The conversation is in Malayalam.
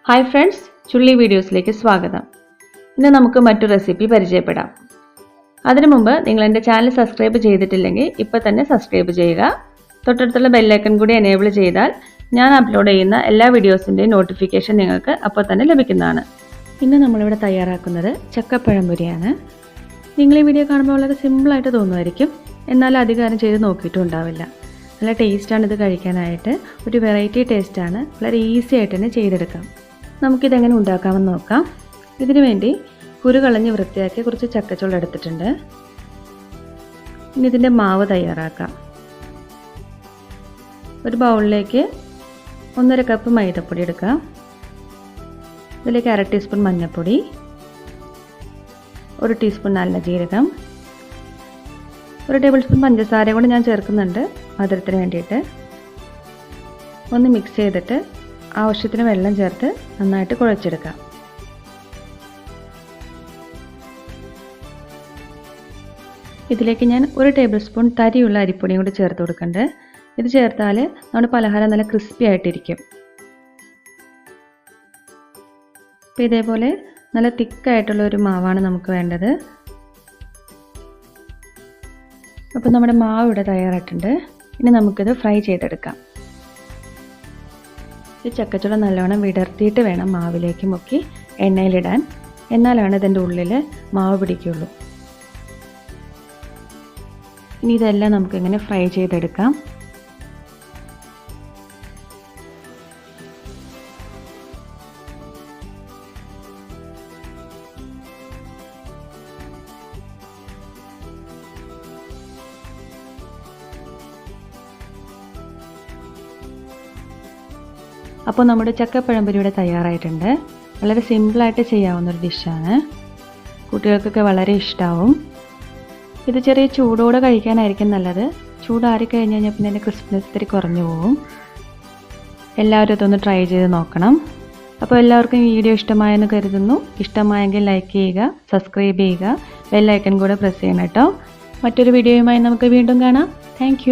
ഹായ് ഫ്രണ്ട്സ്, ചുള്ളി വീഡിയോസിലേക്ക് സ്വാഗതം. ഇന്ന് നമുക്ക് മറ്റൊരു റെസിപ്പി പരിചയപ്പെടാം. അതിനു മുമ്പ് നിങ്ങൾ എൻ്റെ ചാനൽ സബ്സ്ക്രൈബ് ചെയ്തിട്ടില്ലെങ്കിൽ ഇപ്പോൾ തന്നെ സബ്സ്ക്രൈബ് ചെയ്യുക. തൊട്ടടുത്തുള്ള ബെല്ലൈക്കൺ കൂടി എനേബിൾ ചെയ്താൽ ഞാൻ അപ്ലോഡ് ചെയ്യുന്ന എല്ലാ വീഡിയോസിൻ്റെയും നോട്ടിഫിക്കേഷൻ നിങ്ങൾക്ക് അപ്പോൾ തന്നെ ലഭിക്കുന്നതാണ്. ഇന്ന് നമ്മളിവിടെ തയ്യാറാക്കുന്നത് ചക്കപ്പഴം പൊരിയാണ്. നിങ്ങൾ ഈ വീഡിയോ കാണുമ്പോൾ വളരെ സിമ്പിളായിട്ട് തോന്നുമായിരിക്കും, എന്നാൽ അധികാരം ചെയ്ത് നോക്കിയിട്ടും ഉണ്ടാവില്ല. നല്ല ടേസ്റ്റാണ് ഇത് കഴിക്കാനായിട്ട്. ഒരു വെറൈറ്റി ടേസ്റ്റാണ്. വളരെ ഈസി ആയിട്ട് തന്നെ ചെയ്തെടുക്കാം. നമുക്കിതെങ്ങനെ ഉണ്ടാക്കാമെന്ന് നോക്കാം. ഇതിനു വേണ്ടി കുരു കളഞ്ഞ് വൃത്തിയാക്കി കുറച്ച് ചക്കച്ചുള എടുത്തിട്ടുണ്ട്. ഇനി ഇതിൻ്റെ മാവ് തയ്യാറാക്കാം. ഒരു ബൗളിലേക്ക് 1.5 കപ്പ് മൈദപ്പൊടി എടുക്കാം. ഇതിലേക്ക് 1/2 ടീസ്പൂൺ മഞ്ഞൾപ്പൊടി, 1 ടീസ്പൂൺ നല്ല ജീരകം, 1 ടേബിൾ സ്പൂൺ പഞ്ചസാര കൂടെ ഞാൻ ചേർക്കുന്നുണ്ട് മധുരത്തിന് വേണ്ടിയിട്ട്. ഒന്ന് മിക്സ് ചെയ്തിട്ട് ആവശ്യത്തിന് വെള്ളം ചേർത്ത് നന്നായിട്ട് കുഴച്ചെടുക്കാം. ഇതിലേക്ക് ഞാൻ 1 ടേബിൾ സ്പൂൺ തരിയുള്ള അരിപ്പൊടിയും കൂടി ചേർത്ത് കൊടുക്കുന്നുണ്ട്. ഇത് ചേർത്താൽ നമ്മുടെ പലഹാരം നല്ല ക്രിസ്പി ആയിട്ടിരിക്കും. അപ്പോൾ ഇതേപോലെ നല്ല തിക്കായിട്ടുള്ള ഒരു മാവാണ് നമുക്ക് വേണ്ടത്. അപ്പോൾ നമ്മുടെ മാവ് ഇവിടെ തയ്യാറായിട്ടുണ്ട്. ഇനി നമുക്കിത് ഫ്രൈ ചെയ്തെടുക്കാം. ഈ ചക്കച്ചുള നല്ലോണം വിടർത്തിയിട്ട് വേണം മാവിലേക്ക് മുക്കി എണ്ണയിലിടാൻ. എന്നാലാണ് ഇതിൻ്റെ ഉള്ളിൽ മാവ് പിടിക്കുള്ളൂ. ഇനി ഇതെല്ലാം നമുക്കിങ്ങനെ ഫ്രൈ ചെയ്തെടുക്കാം. അപ്പോൾ നമ്മുടെ ചക്കപ്പഴം പൊരി ഇവിടെ തയ്യാറായിട്ടുണ്ട്. വളരെ സിമ്പിളായിട്ട് ചെയ്യാവുന്നൊരു ഡിഷാണ്. കുട്ടികൾക്കൊക്കെ വളരെ ഇഷ്ടമാവും. ഇത് ചെറിയ ചൂടോടെ കഴിക്കാനായിരിക്കും നല്ലത്. ചൂടാറി കഴിഞ്ഞ് കഴിഞ്ഞാൽ പിന്നെ അതിൻ്റെ ക്രിസ്പിനെസ് ഇത്തിരി കുറഞ്ഞു പോകും. എല്ലാവരും ഇതൊന്ന് ട്രൈ ചെയ്ത് നോക്കണം. അപ്പോൾ എല്ലാവർക്കും ഈ വീഡിയോ ഇഷ്ടമായെന്ന് കരുതുന്നു. ഇഷ്ടമായെങ്കിൽ ലൈക്ക് ചെയ്യുക, സബ്സ്ക്രൈബ് ചെയ്യുക, ബെൽ ഐക്കൺ കൂടെ പ്രസ് ചെയ്യണം കേട്ടോ. മറ്റൊരു വീഡിയോയുമായി നമുക്ക് വീണ്ടും കാണാം. താങ്ക്